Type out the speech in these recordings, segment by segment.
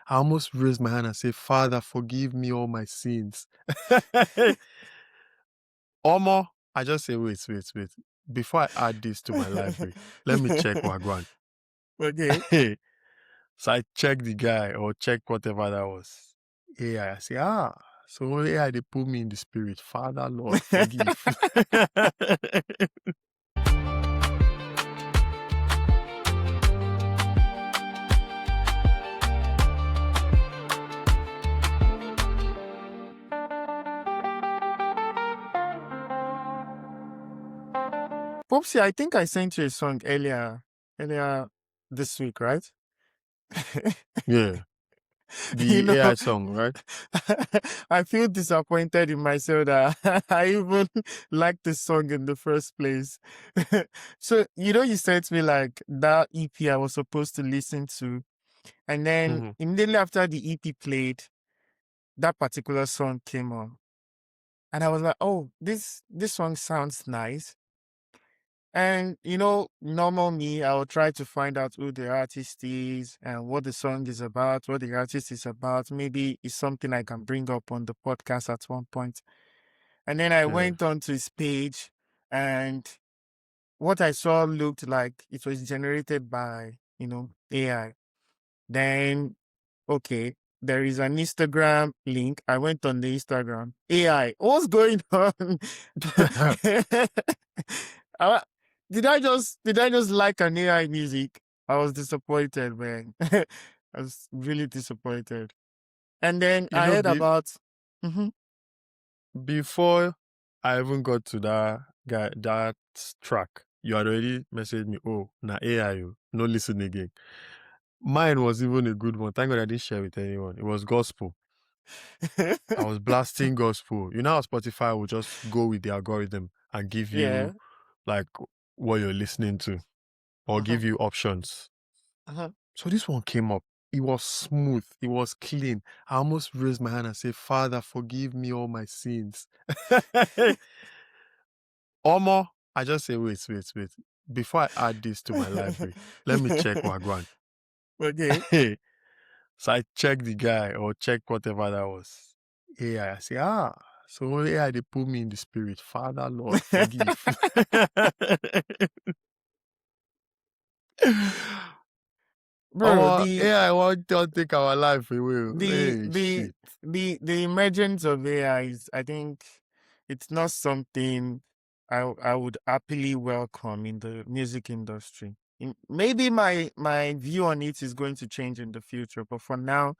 I almost raised my hand and say, Father, forgive me all my sins. Omo, I just say, wait. Before I add this to my library, let me check Wagwan. Okay. So I check the guy or check whatever that was. AI. I say, so AI, they put me in the spirit. Father, Lord, forgive. Popsy, I think I sent you a song earlier this week, right? Yeah. You The know, AI song, right? I feel disappointed in myself that I even liked the song in the first place. So, you sent me like that EP I was supposed to listen to. And then Mm-hmm. immediately after the EP played, that particular song came on. And I was like, oh, this song sounds nice. And normal me, I will try to find out who the artist is and what the song is about, what the artist is about. Maybe it's something I can bring up on the podcast at one point. And then I Yeah. went on to his page, and what I saw looked like it was generated by, AI. Then, okay, there is an Instagram link. I went on the Instagram. AI, what's going on? Uh, did I just like an AI music? I was disappointed, man. I was really disappointed. And then You I know, heard about. Mhm. before I even got to that track, you had already messaged me, oh, na AI, no listen again. Mine was even a good one. Thank God I didn't share with anyone. It was gospel. I was blasting gospel. You know how Spotify will just go with the algorithm and give you Yeah. like what you're listening to or Uh-huh. give you options. Uh-huh. So this one came up. It was smooth. It was clean. I almost raised my hand and say, Father, forgive me all my sins. Omo, I just say, wait. Before I add this to my library, let me check Wagwan. Okay. So I check the guy or check whatever that was. AI. I say, so AI, they put me in the spirit. Father, Lord, forgive. Bro, Oh, AI won't don't take our life away. the Hey, the shit. the emergence of AI is, I think, it's not something I would happily welcome in the music industry. Maybe my view on it is going to change in the future, but for now,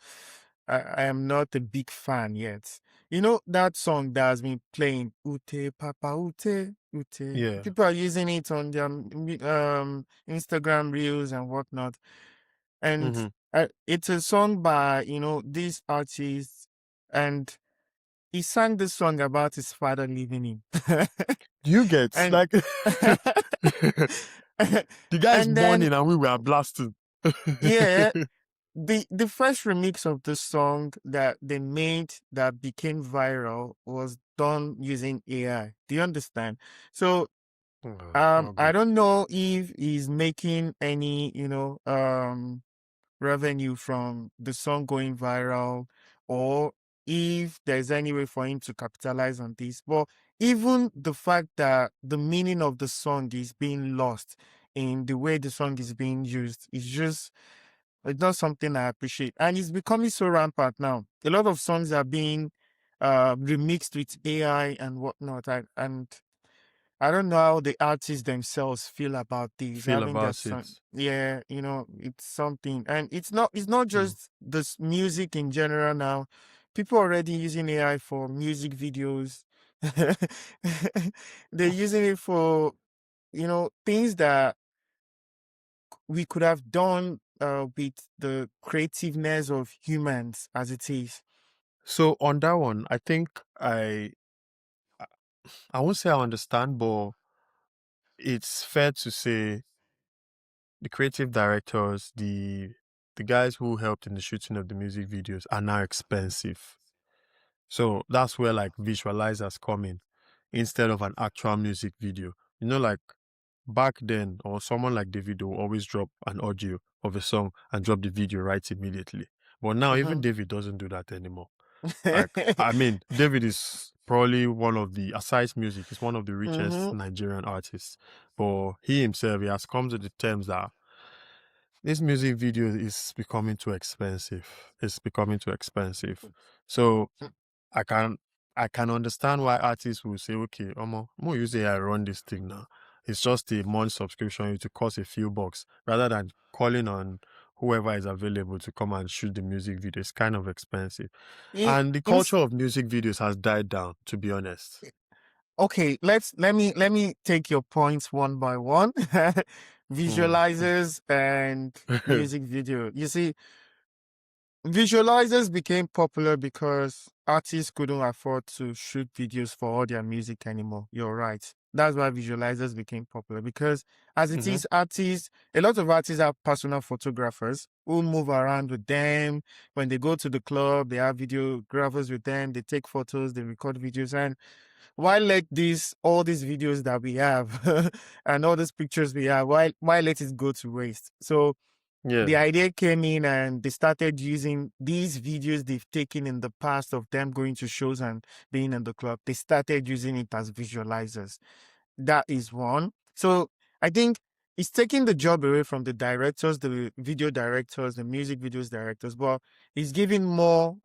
I am not a big fan yet. You know that song that has been playing, Ute Papa Ute Ute. Yeah. People are using it on their Instagram reels and whatnot, and Mm-hmm. it's a song by this artist, and he sang this song about his father leaving him. Do you get and like the guy is and then mourning and we were blasting? yeah, the first remix of the song that they made that became viral was done using AI. Do you understand? So Oh, I God. don't know if he's making any revenue from the song going viral, or if there's any way for him to capitalize on this. But even the fact that the meaning of the song is being lost in the way the song is being used is just, it's not something I appreciate. And it's becoming so rampant now. A lot of songs are being remixed with AI and whatnot. And I don't know how the artists themselves feel about this, Feel having that about song. it. Yeah, it's something. And it's not Mm. just this music in general now. People are already using AI for music videos. They're using it for, things that we could have done with the creativeness of humans as it is. So on that one, I think I won't say I understand, but it's fair to say the creative directors, the guys who helped in the shooting of the music videos are now expensive. So that's where like visualizers come in instead of an actual music video. You know, like back then, or someone like Davido will always drop an audio of a song and drop the video right immediately. But now even Mhm. David doesn't do that anymore. Like, I mean, David is probably one of the, aside music, is one of the richest Mhm. Nigerian artists. But he himself, he has come to the terms that this music video is becoming too expensive. It's becoming too expensive. So I can I can understand why artists will say, okay, I'm gonna use AI run this thing now. It's just a month subscription, it will cost a few bucks, rather than calling on whoever is available to come and shoot the music video. It's kind of expensive. In, And the in, culture of music videos has died down, to be honest. okay, let me take your points one by one. Mm. Visualizers and music video. You see, visualizers became popular because artists couldn't afford to shoot videos for all their music anymore. You're right. That's why visualizers became popular because as it Hmm. is, artists, a lot of artists are personal photographers who move around with them. When they go to the club, they have videographers with them. They take photos, they record videos. And why let all these videos that we have and all these pictures we have, why let it go to waste? So Yeah. the idea came in and they started using these videos they've taken in the past of them going to shows and being in the club. They started using it as visualizers. That is one. So I think it's taking the job away from the directors, the video directors, the music videos directors, but it's giving more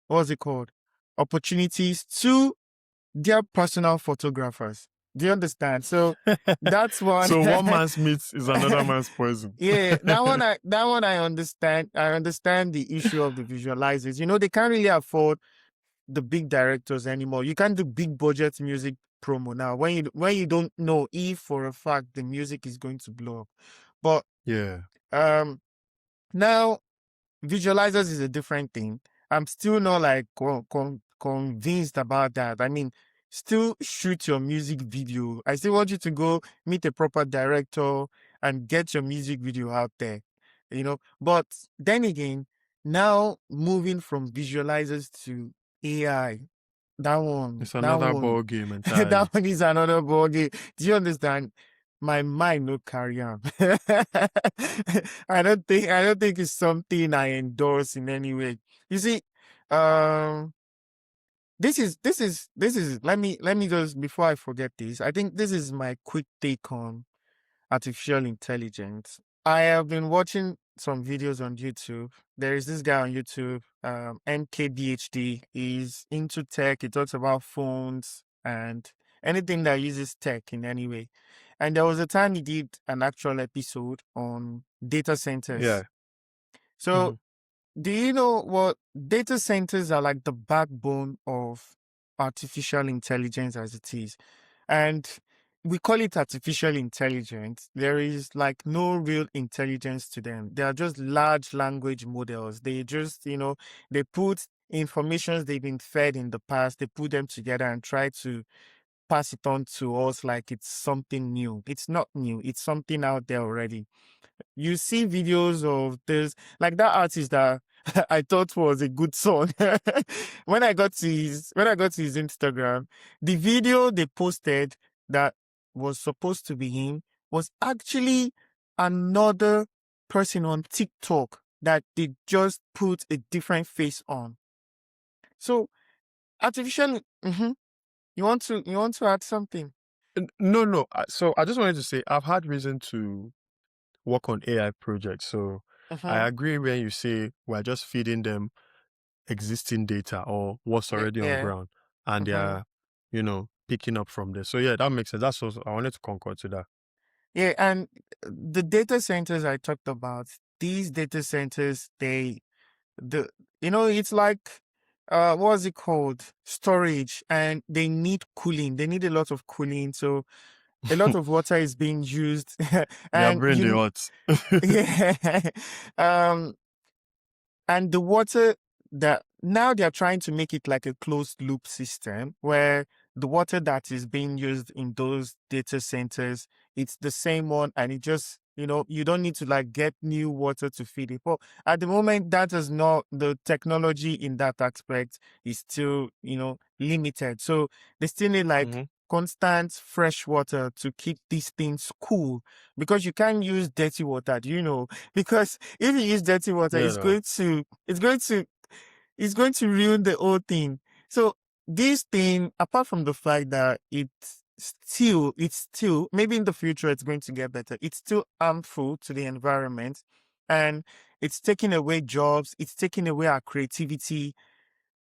what's it called? Opportunities to their personal photographers. Do you understand? So that's one. So one man's meat is another man's poison. Yeah, that one I understand. I understand the issue of the visualizers. They can't really afford the big directors anymore. You can't do big budget music promo now when you don't know if for a fact the music is going to blow up. But Yeah. um now visualizers is a different thing. I'm still not like convinced about that. I mean, still shoot your music video. I still want you to go meet a proper director and get your music video out there. But then again, now moving from visualizers to AI, that one, It's that another one, ball game that entirely. one is another ballgame. Do you understand? My mind no carry on. I don't think it's something I endorse in any way. You see, um, this is. Let me just before I forget this. I think this is my quick take on artificial intelligence. I have been watching some videos on YouTube. There is this guy on YouTube, MKBHD. He's into tech. He talks about phones and anything that uses tech in any way. And there was a time he did an actual episode on data centers. Yeah. So Mhm. do you know what data centers are like the backbone of artificial intelligence as it is? And we call it artificial intelligence. There is like no real intelligence to them. They are just large language models. They just, they put informations they've been fed in the past, they put them together and try to pass it on to us like it's something new. It's not new. It's something out there already. You see videos of this, like that artist that I thought was a good song. When I got to his Instagram, the video they posted that was supposed to be him was actually another person on TikTok that they just put a different face on. So artificial. You want to add something? No, no. So I just wanted to say I've had reason to work on AI projects. So I Mm-hmm. agree when you say we're just feeding them existing data or what's Yeah. already on Yeah. ground, and they Mm-hmm. are, picking up from there. So yeah, that makes sense. That's also, I wanted to concur to that. Yeah, and the data centers I talked about, these data centers, the it's like what's it called? Storage, and they need cooling. They need a lot of cooling, so a lot of water is being used, Their and brain they hot. yeah, um, and the water that now they're trying to make it like a closed loop system where the water that is being used in those data centers, it's the same one and it just, you don't need to like get new water to feed it. But at the moment, that is not the technology in that aspect is still, limited. So they still need like Mhm. constant fresh water to keep these things cool, because you can't use dirty water, do you know? Because if you use dirty water, Yeah, no. it's going to ruin the whole thing. So this thing, apart from the fact that it's still, maybe in the future it's going to get better, it's still harmful to the environment, and it's taking away jobs, it's taking away our creativity.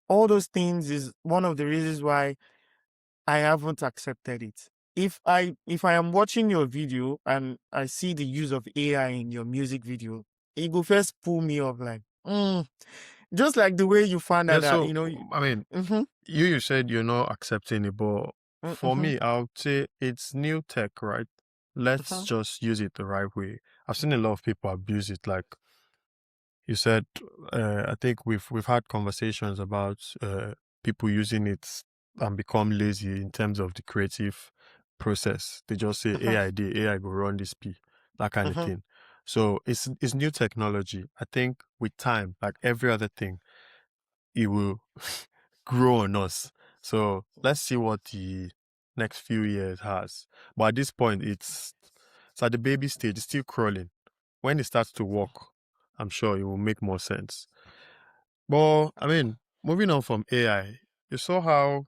All those things is one of the reasons why I haven't accepted it. If I am watching your video and I see the use of AI in your music video, it will first pull me off like, just like the way you found Yeah, out that, so I mean, mm-hmm, you said you're not accepting it, but for mm-hmm, me, I would say it's new tech, right? Let's mm-hmm, just use it the right way. I've seen a lot of people abuse it. Like you said, I think we've had conversations about people using it and become lazy in terms of the creative process. They just say AI did, AI go run this P, that kind of mm-hmm, thing. So it's new technology. I think with time, like every other thing, it will grow on us. So let's see what the next few years has. But at this point, it's at the baby stage. It's still crawling. When it starts to walk, I'm sure it will make more sense. But I mean, moving on from AI, you saw how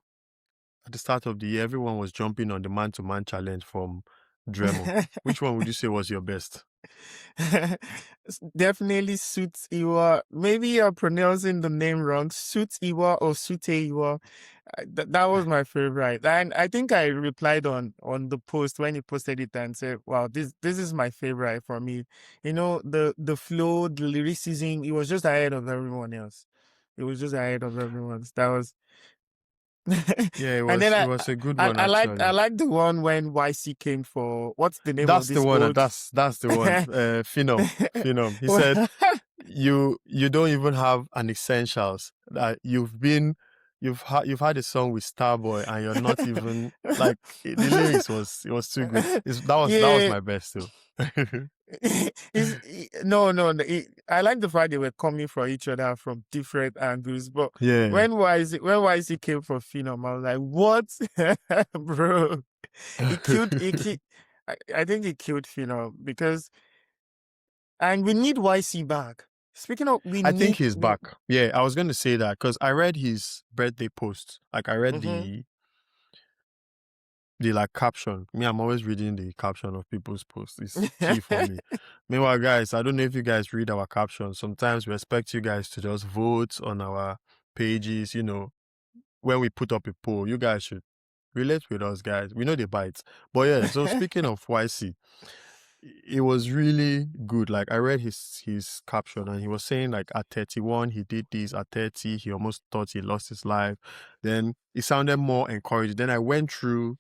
at the start of the year everyone was jumping on the man-to-man challenge from Dremo. Which one would you say was your best? Definitely Suits Iwa. Maybe you're pronouncing the name wrong. Suits Iwa or Sute Iwa. That was my favorite. And I think I replied on the post when he posted it and said, wow, this is my favorite for me. The flow, the lyricism, it was just ahead of everyone else. It was just ahead of everyone else. That was Yeah, it and then was it was a good I one I like I actually. like the one when YC came for, what's the name of That's the this one. old That's the one. Phenom. Phenom. He said you don't even have an essentials. That you've had a song with Starboy and you're not even like the lyrics was it was too good. That was yeah. my best too. No. I like the fact they were coming for each other from different angles. But Yeah. when YC came for Phenom, I was like, what, bro? He killed. I think he killed Phenom because, and we need YC back. Speaking of, we I think need he's we. back. Yeah, I was gonna say that because I read his birthday post. Like I read Mm-hmm. the like caption. Me, I'm always reading the caption of people's posts. It's key for me. Meanwhile, guys, I don't know if you guys read our captions. Sometimes we expect you guys to just vote on our pages. When we put up a poll, you guys should relate with us, guys. We know the bites. But yeah, so speaking of YC, it was really good. Like I read his caption and he was saying like at 31 he did this, at 30 he almost thought he lost his life. Then it sounded more encouraging. Then I went through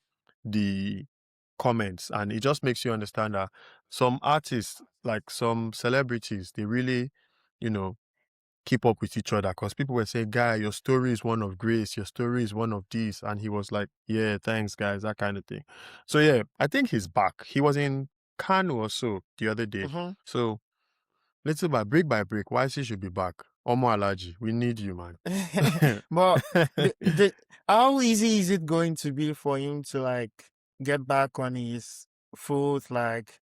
the comments and it just makes you understand that some artists, like some celebrities, they really, you know, keep up with each other because people were saying, guy, your story is one of grace, your story is one of this. And he was like, yeah, thanks, guys, that kind of thing. So, yeah, I think he's back. He was in Kano or so the other day. Mm-hmm. So, little by break, YC should be back. Omo Alaji, we need you, man. But how easy is it going to be for him to like get back on his foot, like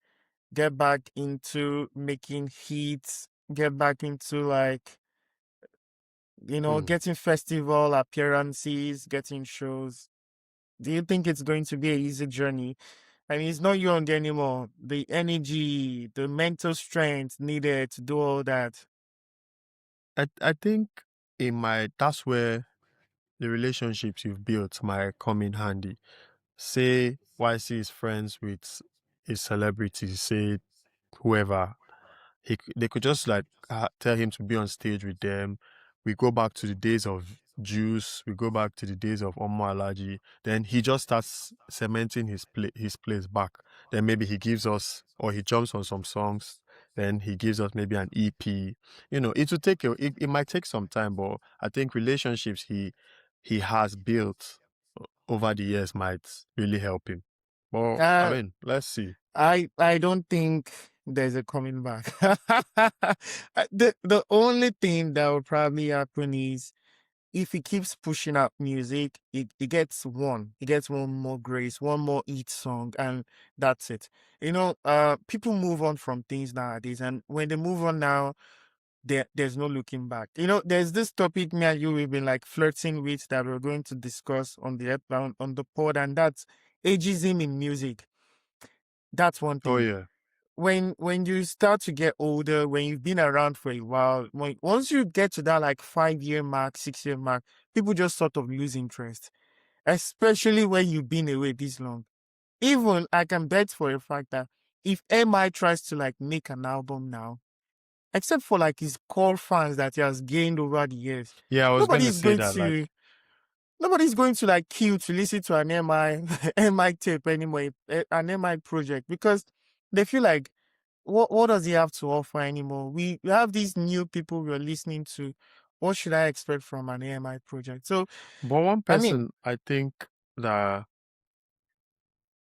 get back into making hits, get back into like, Hmm. getting festival appearances, getting shows? Do you think it's going to be an easy journey? I mean, he's not young anymore. The energy, the mental strength needed to do all that. I think that's where the relationships you've built might come in handy. Say YC is friends with a celebrity, say whoever, they could just like tell him to be on stage with them. We go back to the days of Juice. We go back to the days of Omo Alaji. Then he just starts cementing his place back. Then maybe he gives us, or he jumps on some songs. Then he gives us maybe an EP. It will it might take some time, but I think relationships he has built over the years might really help him. Well, I Uh, mean, let's see. I don't think there's a coming back. The only thing that will probably happen is if he keeps pushing out music, it gets one. It gets one more grace, one more hit song, and that's it. People move on from things nowadays, and when they move on now, there's no looking back. There's this topic me and you we've been like flirting with that we're going to discuss on the pod, and that's ageism in music. That's one Oh thing. yeah. When you start to get older, when you've been around for a while, once you get to that like 5 year mark, 6 year mark, people just sort of lose interest, especially when you've been away this long. Even I can bet for a fact that if MI tries to like make an album now, except for like his core fans that he has gained over the years, Yeah, I was going to nobody's say going that. to Like, nobody's going to like queue to listen to an MI MI tape anymore, an MI project, because they feel like what does he have to offer anymore? We have these new people we're listening to. What should I expect from an AMI project? So but one I mean, person I think that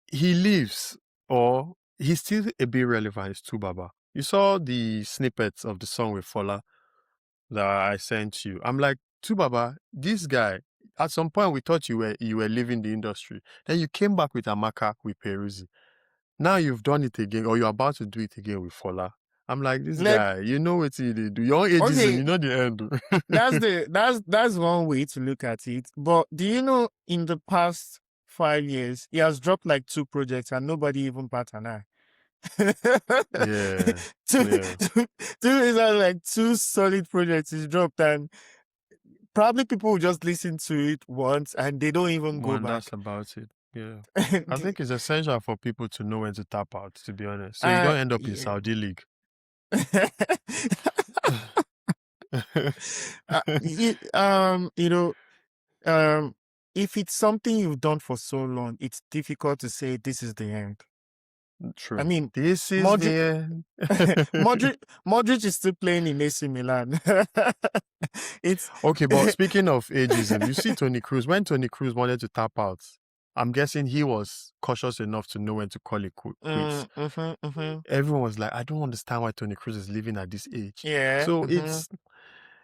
he lives or he's still a bit relevant is Baba. You saw the snippets of the song with Fola that I sent you. I'm like, Baba, this guy. At some point, we thought you were leaving the industry. Then you came back with Amaka with Peruzzi. Now you've done it again, or you're about to do it again with Fola. I'm like, this like, guy, you know what he do. Your own ageism, okay, you know the end. that's one way to look at it. But do you know in the past 5 years he has dropped like two projects and nobody even bat an eye. Yeah, two, yeah. two, two is like two solid projects he's dropped, and probably people will just listen to it once and they don't even go One, that's back. about it. Yeah. I think it's essential for people to know when to tap out, to be honest. So you uh, don't end up in yeah. Saudi League. It, um, if it's something you've done for so long, it's difficult to say this is the end. I True. mean, This is the Modric, end. Modric is still playing in AC Milan. It's Okay, but speaking of ageism, you see Tony Cruz. When Tony Cruz wanted to tap out, I'm guessing he was cautious enough to know when to call it quits. Everyone was like, I don't understand why Tony Cruz is living at this age. yeah. So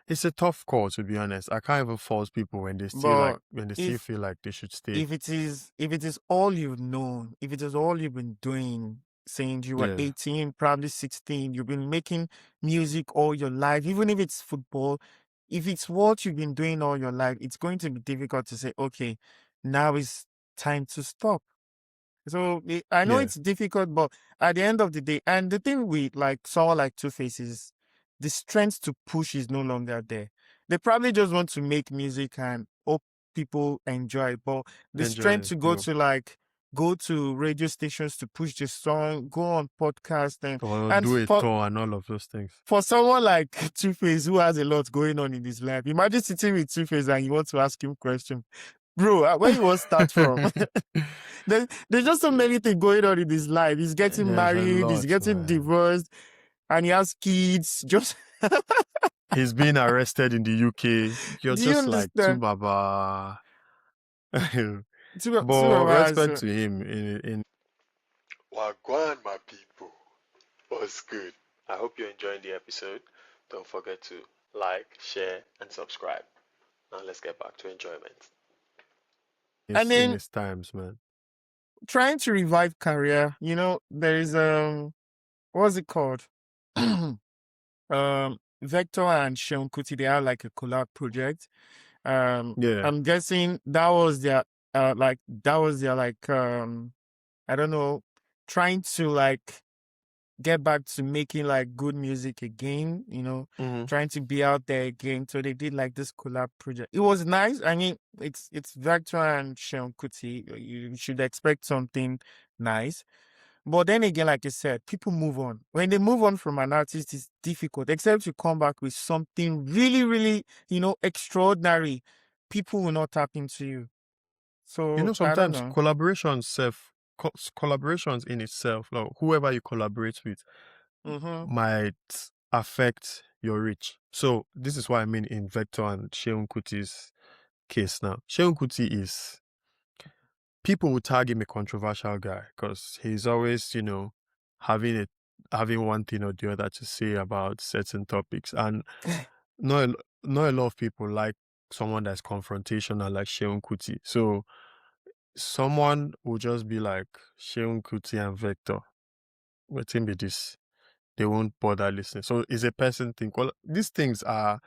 it's a tough call, to be honest. I can't even force people when they still But if feel like they should stay. if it is all you've known, if it is all you've been doing since you were Yeah, 18, probably 16, you've been making music all your life, even if it's football, if it's what you've been doing all your life, it's going to be difficult to say, okay, now it's time to stop. So I know yeah, it's difficult, but at the end of the day, and the thing with like someone like Two Faces, the strength to push is no longer there. They probably just want to make music and hope people enjoy it, but the strength enjoy it. to No, go to radio stations to push the song, go on podcast, or and do a for tour and all of those things. for someone like Two Face who has a lot going on in his life, imagine sitting with Two Face and you want to ask him questions. Bro, where you want to start from? There's just so many things going on in his life. He's getting There's a married, he's lot, getting man. divorced, and he has kids. Just He's being arrested in the UK. You're do you just like too understand? baba. Two of But us. respect to him in Wagwan, my people. What's good? I hope you're enjoying the episode. Don't forget to like, share, and subscribe. Now let's get back to enjoyment. And in then his times, man. trying to revive career, there is what's it called? Vector and Sean Kuti, they are like a collab project. Yeah. I'm guessing that was their like I don't know, trying to like get back to making like good music again, Mm-hmm. trying to be out there again. So they did like this collab project. It was nice. I mean, it's Vector and Sean Kuti. You should expect something nice. But then again, like I said, people move on. When they move on from an artist, it's difficult, except you come back with something really, really, extraordinary. People will not tap into you. You So know, I don't sometimes know. collaborations in itself, like whoever you collaborate with, Mm-hmm. might affect your reach. So this is what I mean in Vector and Sheun Kuti's case now. Sheun Kuti is, people will tag him a controversial guy because he's always, having it having one thing or the other to say about certain topics. And not a lot of people like someone that's confrontational like Sheun Kuti. So someone will just be like Sheun Kuti and Vector. Waiting be this. They won't bother listening. So it's a person thing. Well, these things are,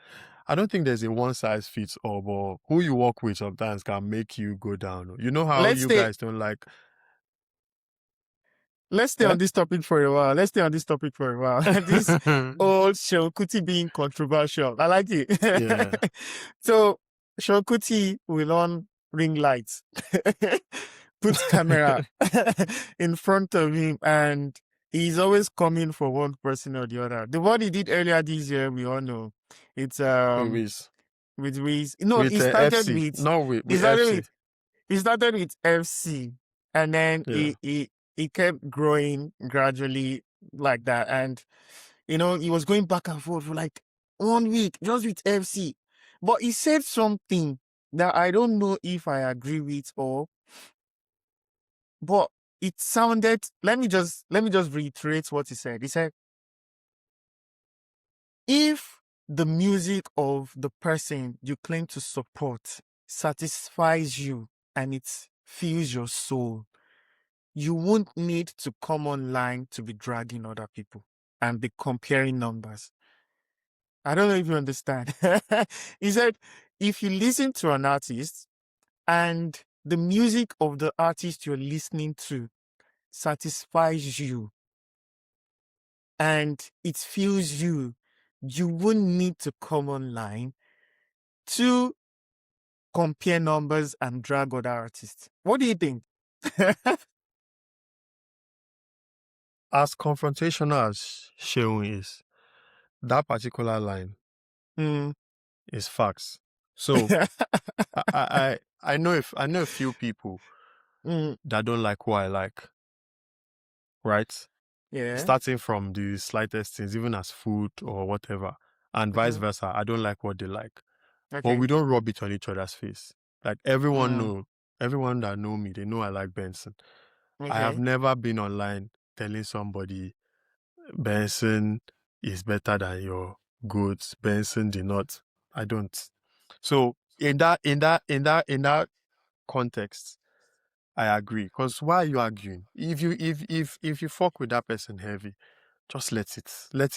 I don't think there's a one size fits all, but who you work with sometimes can make you go down. You know how Let's you stay guys don't like. let's stay Eh? on this topic for a while. Let's stay on this topic for a while. This old Shokuti being controversial. I like it. Yeah. So Shokuti will on ring lights, puts camera in front of him, and he's always coming for one person or the other. The one he did earlier this year, we all know. It's With with Wiz. No, with he started FC, with no he with started FC. with he started with FC, and then Yeah. he kept growing gradually like that. And he was going back and forth for like 1 week just with FC. But he said something that I don't know if I agree with but it sounded, let me just reiterate what he said. He said, if the music of the person you claim to support satisfies you and it fills your soul, you won't need to come online to be dragging other people and be comparing numbers. I don't know if you understand. He said, if you listen to an artist and the music of the artist you're listening to satisfies you and it fills you, you won't need to come online to compare numbers and drag other artists. What do you think? As confrontational as Sheun is, that particular line Mm. is facts. So I know if I know a few people Mm. that don't like who I like, right? Yeah. Starting from the slightest things, even as food or whatever, and vice Mhm. versa. I don't like what they like, but Okay. we don't rub it on each other's face. Like Mm. everyone that know me, they know I like Benson. I have Okay. never been online telling somebody Benson is better than your goods. Benson did not. I don't. So in that context, I agree. Because why are you arguing? If you fuck with that person heavy, just let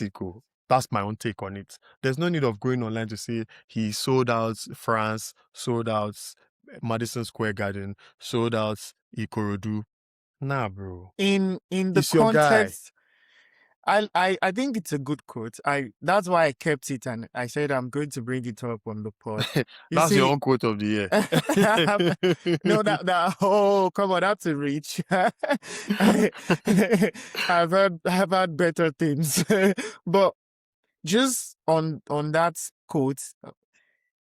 it go. That's my own take on it. There's no need of going online to say he sold out France, sold out Madison Square Garden, sold out Ikorodu. Nah, bro. In the It's your guy. context, I think it's a good quote. That's why I kept it and I said I'm going to bring it up on the pod. You That's your see, own quote of the year. no, that oh come on, that's a reach. I've had better things, but just on that quote,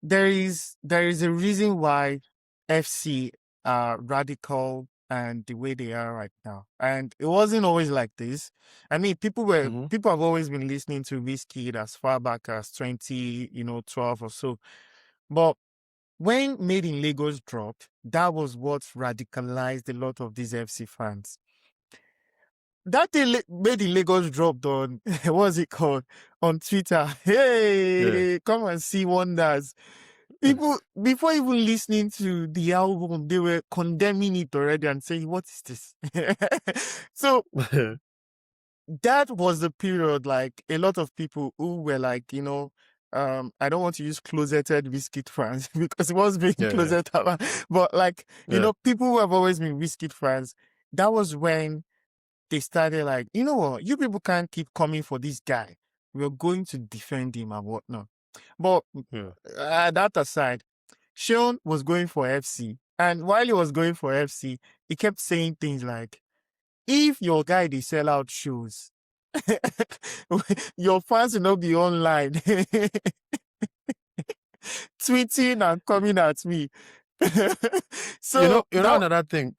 there is a reason why FC are radical and the way they are right now. And it wasn't always like this. I mean, Mhm. people have always been listening to Wizkid as far back as 2012 or so. But when Made in Lagos dropped, that was what radicalized a lot of these FC fans. That thing Made in Lagos dropped on what's it called? On Twitter. Yeah. Hey, come and see wonders. People, before even listening to the album, they were condemning it already and saying, what is this? So that was the period, like a lot of people who were like, I don't want to use closeted Wizkid fans because it was being Yeah. closeted, but like, Yeah. people who have always been Wizkid fans, that was when they started like, you know what, you people can't keep coming for this guy. We're going to defend him and whatnot. But Yeah. that aside, Sean was going for FC. And while he was going for FC, he kept saying things like, if your guy they sell out shows, your fans will not be online tweeting and coming at me. So You know that another thing.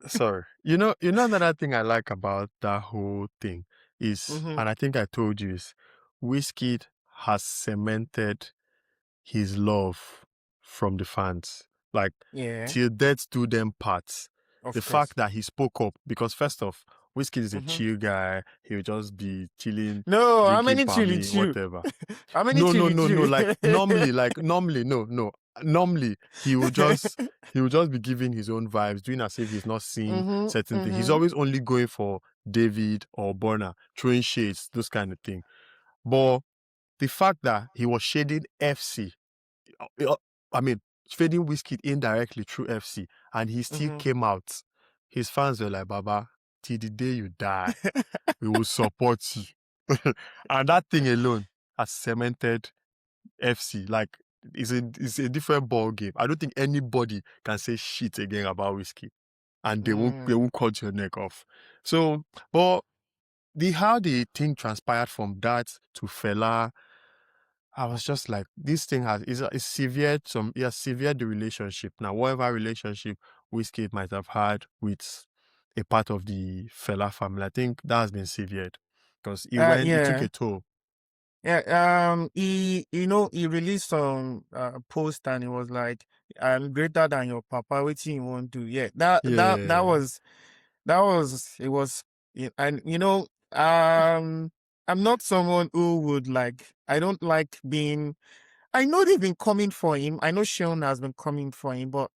Sorry. You know another thing I like about that whole thing is, Mhm. and I think I told you, is Wizkid has cemented his love from the fans. Like Yeah, till death do them parts. The of course. fact that he spoke up, because first off, Whiskey is a Mm-hmm. chill guy. He'll just be chilling, No, how drinking many chili palmy, chew? whatever. How many No, no, chili no, no. chew? Like normally, no, no. Normally, he will just be giving his own vibes, doing as if he's not seeing Mm-hmm. certain things. He's Mm-hmm. always only going for David or Bonner, throwing shades, those kind of thing. But the fact that he was shading FC, uh, I mean, shading Whiskey indirectly through FC, and he still Mm-hmm. came out. His fans were like, "Baba, till the day you die, we will support you." And that thing alone has cemented FC. Like, it's a different ball game. I don't think anybody can say shit again about Whiskey, and they won't cut your neck off. So, but how the thing transpired from that to Fela, I was just like, this thing is severed it has severed the relationship. Now, whatever relationship Whiskey might have had with a part of the Fela family, I think that has been severed because it took Yeah. a toll. Yeah, he released some post and it was like, "I'm greater than your papa. What you want to?" Yeah, Yeah, it was, and I'm not someone who would like. I don't like being. I know they've been coming for him. I know Sean has been coming for him, but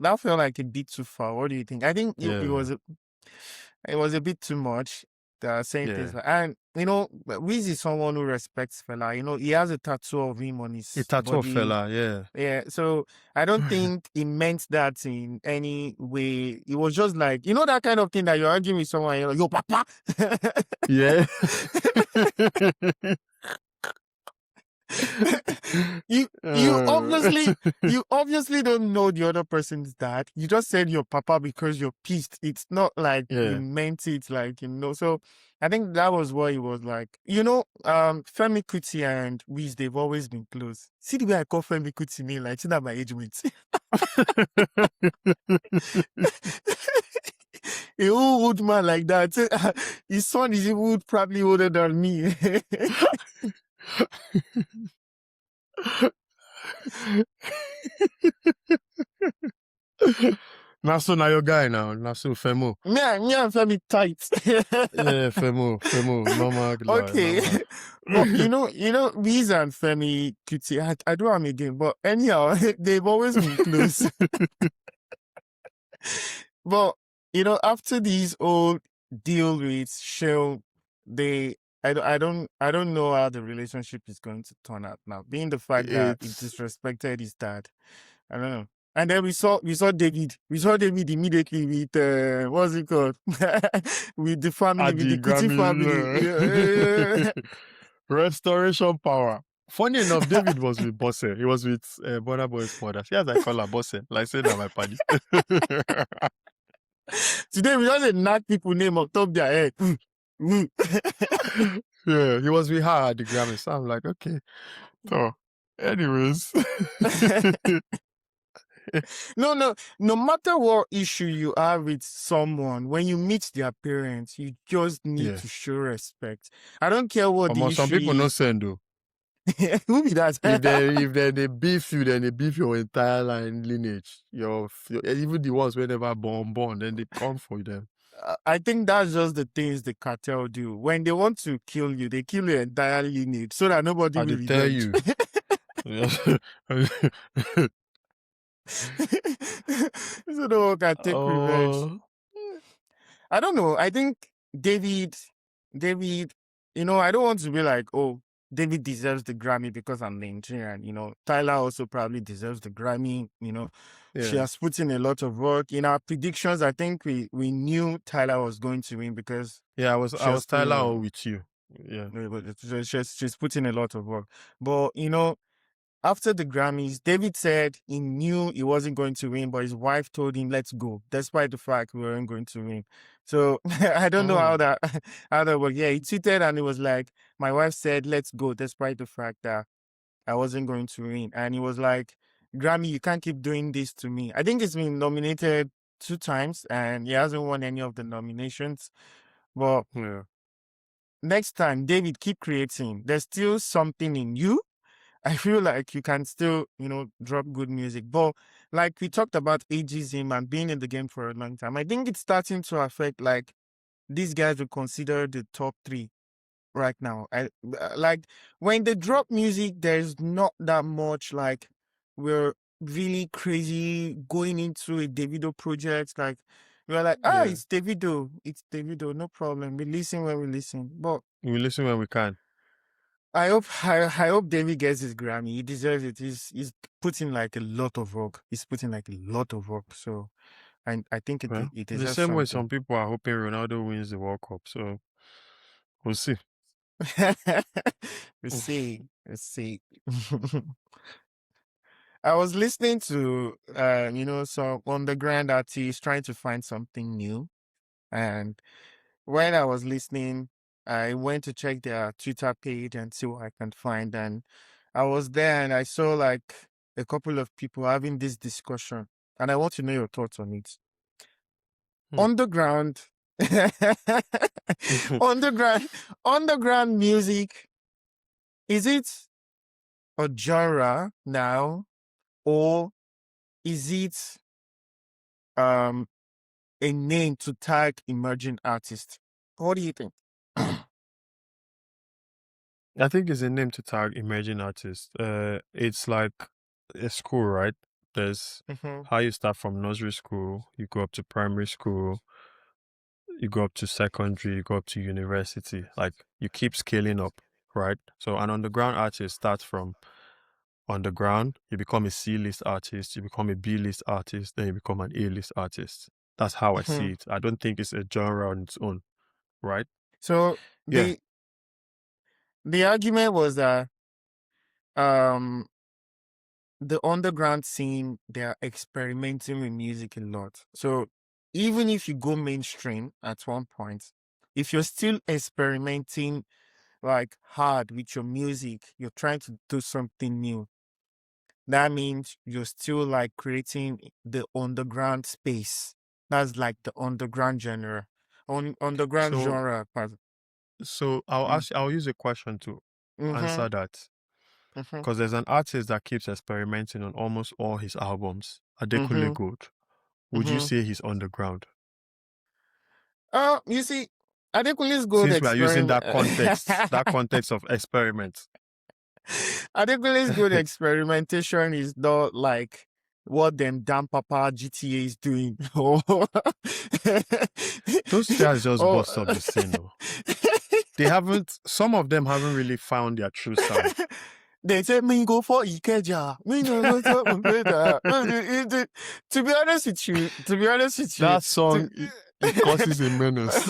that felt like a bit too far. What do you think? I think yeah, it was a bit too much. Saying things yeah. like, and Wiz is someone who respects Fela. He has a tattoo of him on A his tattoo of body. Fela, yeah. Yeah, so I don't think he meant that in any way. It was just like, that kind of thing that you're arguing with someone, you're like, yo, papa. Yeah. you you Uh, obviously you obviously don't know the other person's dad. You just said your papa because you're pissed. It's not like you yeah. meant it, like, so I think that was what it was like. Femi Kuti and Wiz, they've always been close. See the way I call Femi Kuti me, like, see that my age mate. A old man like that. His son is even probably older than me. Now your guy now. Now Femo. Me and Femi tight. Yeah, Femo, normal guy, Okay. normal. But Wiz and Femi Kuti, I do them again, but anyhow, they've always been close. But after these old deal with Shell, I don't know how the relationship is going to turn out now. Being the fact that he It's disrespected his dad. I don't know. And then we saw David. We saw David immediately with what's it called? With the family, at with the the Kuti family. Grammy. Restoration power. Funny enough, David was with Bosse. He was with Burna Boy's mother. She has I call her Bosse. Like say that my party. Today we just knock people name on top their head. Yeah, he was with her at the Grammy. So I'm like, okay. So, anyways. No matter what issue you have with someone, when you meet their parents, you just need Yeah. to show respect. I don't care what the Some issue people no is. send though. Who be that? If they beef you, then they beef your entire line lineage. Your even the ones where never born, then they come for them. I think that's just the things the cartel do. When they want to kill you, they kill your entire lineage so that nobody I will they tell revenge. you. So no one can take revenge. Oh, I don't know. I think David, I don't want to be like, oh, David deserves the Grammy because I'm Nigerian. Tyler also probably deserves the Grammy. She yeah. has put in a lot of work. In our predictions, I think we knew Tyler was going to win because Yeah, she I has was put in Tyler with you. Yeah. she's put in a lot of work. But after the Grammys, David said he knew he wasn't going to win, but his wife told him, "Let's go," despite the fact we weren't going to win. So I don't know how that worked. Yeah, he tweeted and it was like, "My wife said, let's go," despite the fact that I wasn't going to win. And he was like, "Grammy, you can't keep doing this to me." I think it's been nominated 2 times and he hasn't won any of the nominations. But Yeah. next time, David, keep creating. There's still something in you. I feel like you can still, drop good music. But like we talked about ageism and being in the game for a long time, I think it's starting to affect like these guys would consider the top three right now. Like when they drop music, there's not that much like we're really crazy going into a Davido project. Like we're like, Yeah. it's Davido, no problem. We listen when we listen. But We listen when we can. I hope David gets his Grammy. He deserves it. He's putting like a lot of work. He's putting like a lot of work. So I think Well, it the deserves same way something. some people are hoping Ronaldo wins the World Cup. So we'll see. We'll see. Let's see. I was listening to some underground artists trying to find something new. And when I was listening, I went to check their Twitter page and see what I can find. And I was there and I saw like a couple of people having this discussion. And I want to know your thoughts on it. Hmm. Underground underground underground music, is it a genre now, or is it um a name to tag emerging artists? What do you think? I think it's a name to tag emerging artists. It's like a school, right? There's Mm-hmm. how you start from nursery school, you go up to primary school, you go up to secondary, you go up to university. Like you keep scaling up, right? So an underground artist starts from underground, you become a C-list artist, you become a B-list artist, then you become an A-list artist. That's how I see Mm-hmm. it. I don't think it's a genre on its own, right? So Yeah. the argument was that um the underground scene, they're experimenting with music a lot. So even if you go mainstream at one point, if you're still experimenting like hard with your music, you're trying to do something new. That means you're still like creating the underground space. That's like the underground genre. Underground So genre. I'll use a question to Mm-hmm. answer that. Mm-hmm. Because there's an artist that keeps experimenting on almost all his albums, Adekunle Mm-hmm. Gold. Would you Mm-hmm. say he's underground? You see, I think let's go to Since we are using experiment. that context of experiment. I think let's go to experimentation is not like what them damn papa GTA is doing. Those guys just Oh. bust up the scene, though. Some of them haven't really found their true sound. They said me go for Ikeja. Me no go to Umbrella. To be honest with you, That song, it causes a menace.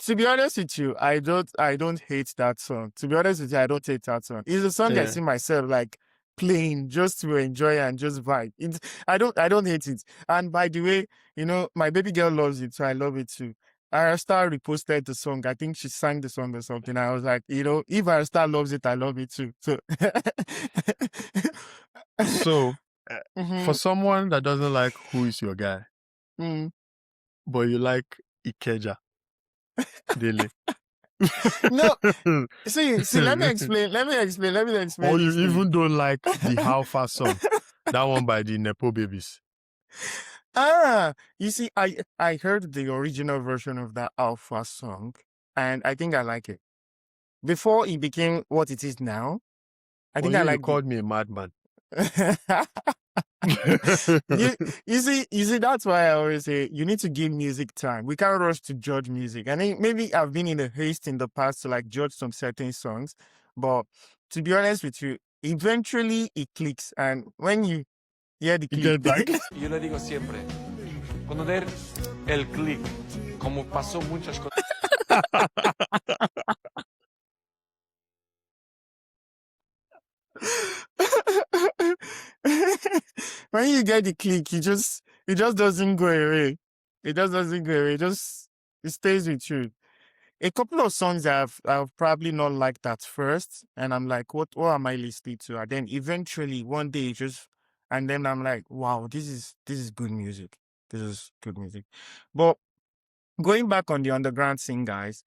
to be honest with you, I don't hate that song. To be honest with you, I don't hate that song. It's a song I Yeah. see myself like playing just to enjoy and just vibe. I don't hate it. And by the way, my baby girl loves it, so I love it too. Arasta reposted the song. I think she sang the song or something. I was like, if Arasta loves it, I love it too. So, So, for Mhm. someone that doesn't like Who Is Your Guy, Mm. but you like Ikeja, Dele. No, see, let me explain. Let me explain Or you this thing. even don't like the How Far song, that one by the Nepo Babies. You see, I heard the original version of that Alpha song, and I think I like it. Before it became what it is now, I Well, think I you like the. called me a madman. you see, that's why I always say you need to give music time. We can't rush to judge music. I think maybe I've been in a haste in the past to like judge some certain songs, but to be honest with you, eventually it clicks, and when you hear the You click, get back? Yo le digo siempre, cuando der el clic, como pasó muchas cosas. when you get the click, it just doesn't go away. It just doesn't go away. It stays with you. A couple of songs I've probably not liked at first, and I'm like, what am I listening to? And then eventually one day and then I'm like, wow, this is good music. This is good music. But going back on the underground scene, guys,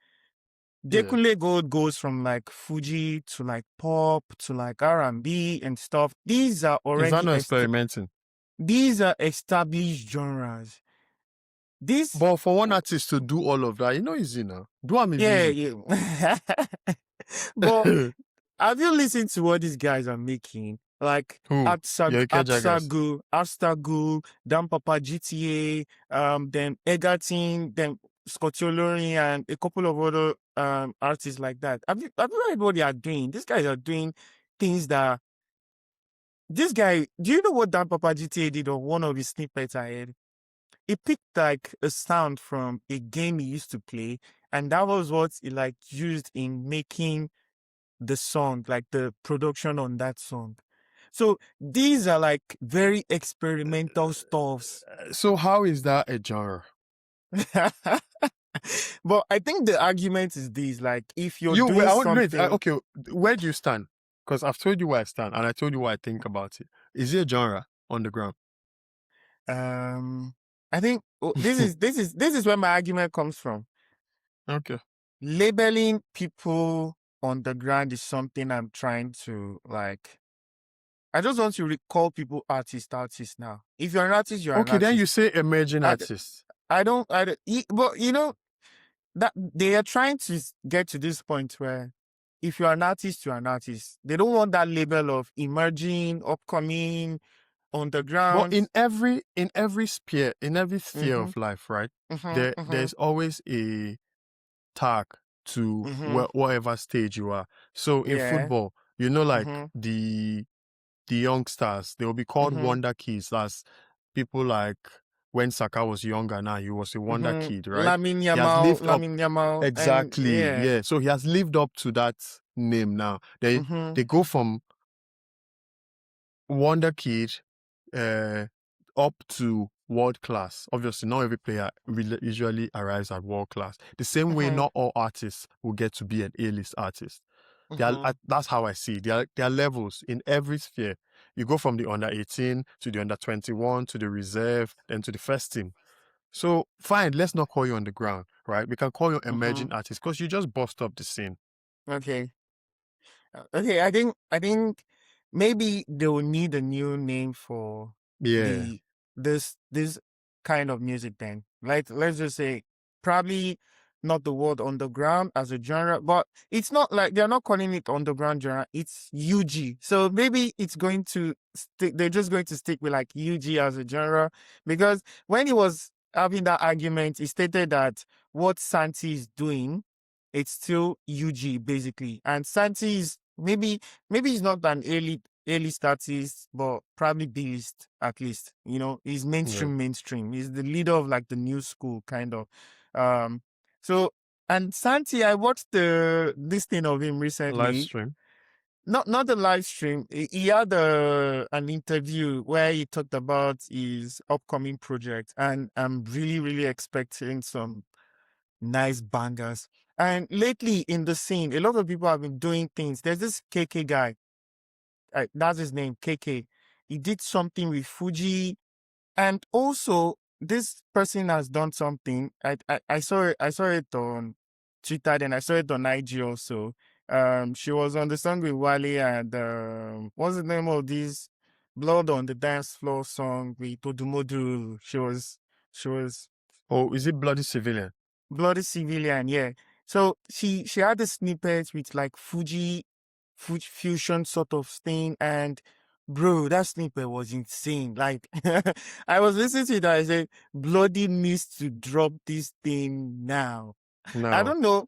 Yeah. Dekunle Gold goes from like Fuji to like pop to like R&B and stuff. Is that not experimenting? These are established genres. This, But for one artist to do all of that, easy now. Do I'm yeah, easy. yeah. But have you listened to what these guys are making? Like Who? Your Ikeja guys. Arstagu, Dan Papa GTA, then Egerton, then Scott Olori, and a couple of other artists like that. Have you heard what they are doing? These guys are doing things that this guy. Do you know what Dan Papa GTA did on one of his snippets I heard? He picked like a sound from a game he used to play, and that was what he like used in making the song, like the production on that song. So these are like very experimental stuffs. So how is that a genre? But I think the argument is this: like, if you're Wait, doing wait, something, okay, where do you stand? Because I've told you where I stand, and I told you what I think about it. Is it a genre on the ground? I think this is where my argument comes from. Okay. Labeling people on the ground is something I'm trying to like. I just want to recall people artists now. If you're an artist, you're an Okay, then you artist. say emerging I, artists. but you know that they are trying to get to this point where if you're an artist, you're an artist. They don't want that label of emerging, upcoming, But underground. in every sphere, in every sphere Mm-hmm, of life, right? mm-hmm, mm-hmm, There's always a tag to mm-hmm. whatever stage you are. So in Yeah. football, like Mm-hmm, the youngsters, they will be called mm-hmm, wonder kids. That's people like when Saka was younger now, he was a wonder mm-hmm. kid, right? Lamine He has lived up Yamal, and exactly, yeah. yeah. So he has lived up to that name now. Mm-hmm, They go from wonder kid up to world class. Obviously, not every player usually arrives at world class. The same way, mm-hmm, not all artists will get to be an A-list artist. mm-hmm, That's how I see it. There are levels in every sphere. You go from the under 18 to the under 21 to the reserve, then to the first team. So fine, let's not call you on the ground, right? We can call you mm-hmm. emerging artist because you just bust up the scene. Okay. Okay, I think maybe they will need a new name for Yeah. the this kind of music then. Like, let's just say probably not the word underground as a genre, but it's not like they're not calling it underground genre, it's UG. So maybe it's going to stick, they're just going to stick with like UG as a genre, because when he was having that argument, he stated that what Santi is doing, it's still UG basically. And Santi is maybe he's not an early artist, but probably B list at least. He's Yeah. mainstream. He's the leader of like the new school kind of. Um so and Santi, I watched this thing of him Live recently. stream. Not the live stream. He had an interview where he talked about his upcoming project, and I'm really, really expecting some nice bangers. And lately in the scene, a lot of people have been doing things. There's this KK guy, that's his name, KK. He did something with Fuji, and also this person has done something. I saw it on Twitter, then I saw it on IG also. She was on the song with Wale, and what's the name of this Blood on the Dance Floor song with Odumodu? She was Oh, is it Bloody Civilian? Bloody Civilian, yeah. So she had a snippet with like fusion sort of thing, and bro, that snippet was insane. Like I was listening to it, I said, Bloody needs to drop this thing now. I No. don't know.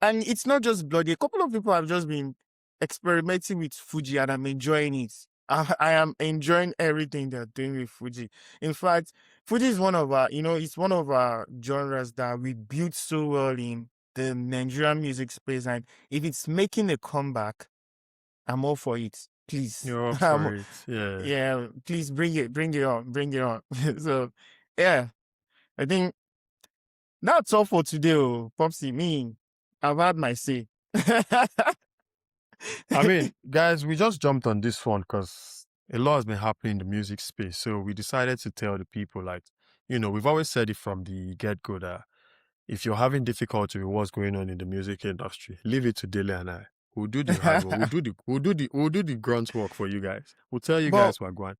And it's not just Bloody. A couple of people have just been experimenting with Fuji, and I'm enjoying it. I am enjoying everything they're doing with Fuji. In fact, Fuji is one of it's one of our genres that we built so well in the Nigerian music space. And if it's making a comeback, I'm all for it. Please. You're up for it. Yeah. Yeah, please bring it on. So, yeah, I think that's all for today, Popsy. Me, I've had my say. I mean, guys, we just jumped on this one because a lot has been happening in the music space. So we decided to tell the people, like, we've always said it from the get-go that if you're having difficulty with what's going on in the music industry, leave it to Dele and I. We'll do the hard work. We'll do the grunt work for you guys. We'll tell you But guys what going.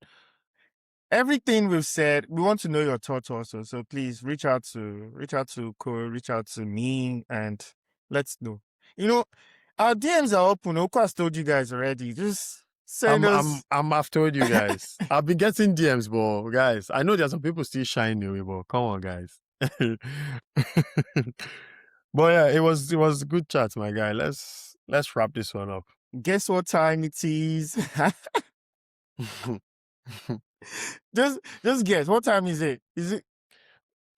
everything we've said, we want to know your thoughts also. So please reach out to Uko, reach out to me, and let's know. You know, our DMs are open. Uko has told you guys already. Just send us. I've told you guys. I've been getting DMs, but guys, I know there's some people still shying away, but come on, guys. But yeah, it was a good chat, my guy. Let's wrap this one up. Guess what time it is? just guess. What time is it? Is it?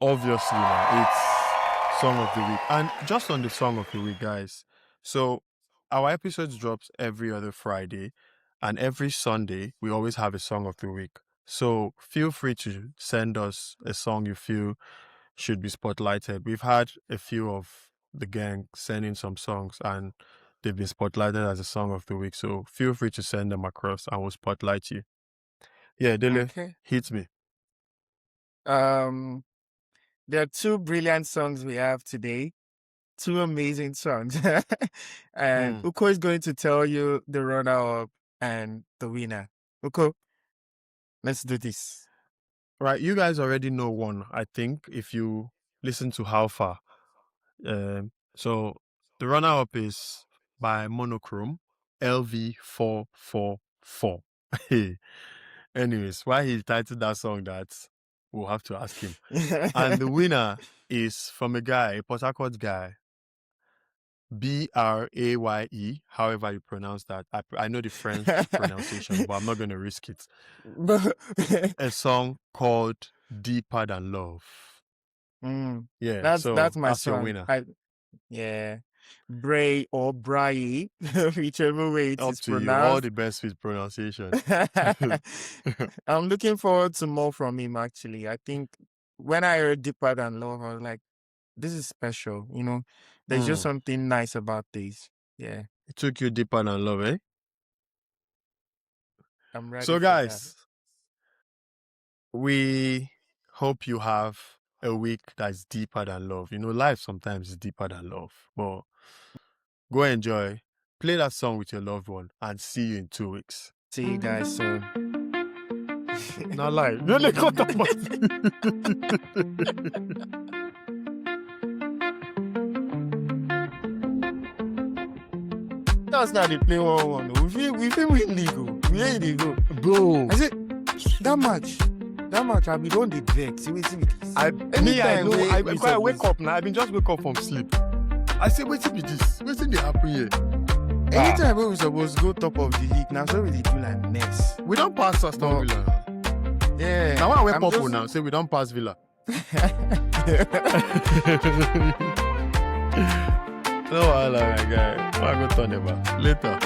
Obviously, man, it's song of the week. And just on the song of the week, guys. So our episodes drops every other Friday, and every Sunday we always have a song of the week. So feel free to send us a song you feel should be spotlighted. We've had a few of the gang sending some songs, and they've been spotlighted as a song of the week. So feel free to send them across, and we'll spotlight you. Yeah, Dele, Okay. hit me. There are two brilliant songs we have today. Two amazing songs. And Uko is going to tell you the runner-up and the winner. Uko, let's do this. Right, you guys already know one, I think, if you listen to How Far. So the runner-up is by Monochrome, LV444. Anyways, why he titled that song that, we'll have to ask him. And the winner is from a guy, a Port Harcourt guy, Braye, however you pronounce that. I know the French pronunciation, but I'm not going to risk it. A song called Deeper Than Love. Yeah, that's my that's song. your winner. Yeah. Bray or Braye, whichever way it Up is to you. pronounced. All the best with pronunciation. I'm looking forward to more from him, actually. I think when I heard Deeper Than Love, I was like, this is special, you know? There's just something nice about this. Yeah. It took you deeper than love, eh? I'm ready So, for guys, we hope you have a week that's deeper than love. You know, life sometimes is deeper than love. But go enjoy. Play that song with your loved one and see you in 2 weeks. See you guys soon. Not lie. You only cut up. That's not the play 1-1. We feel we legal. We ain't legal. Bro. I said, that much, I be don't the vex. You see this. I wake up now. I been just wake up from sleep. I say, wait till this. Wait till they happen here. Anytime we supposed to go top of the league, now so we do like mess. We don't pass Aston Villa. Yeah. Now I wake up now, say we don't pass Villa. No, my guy. I go turn it back later.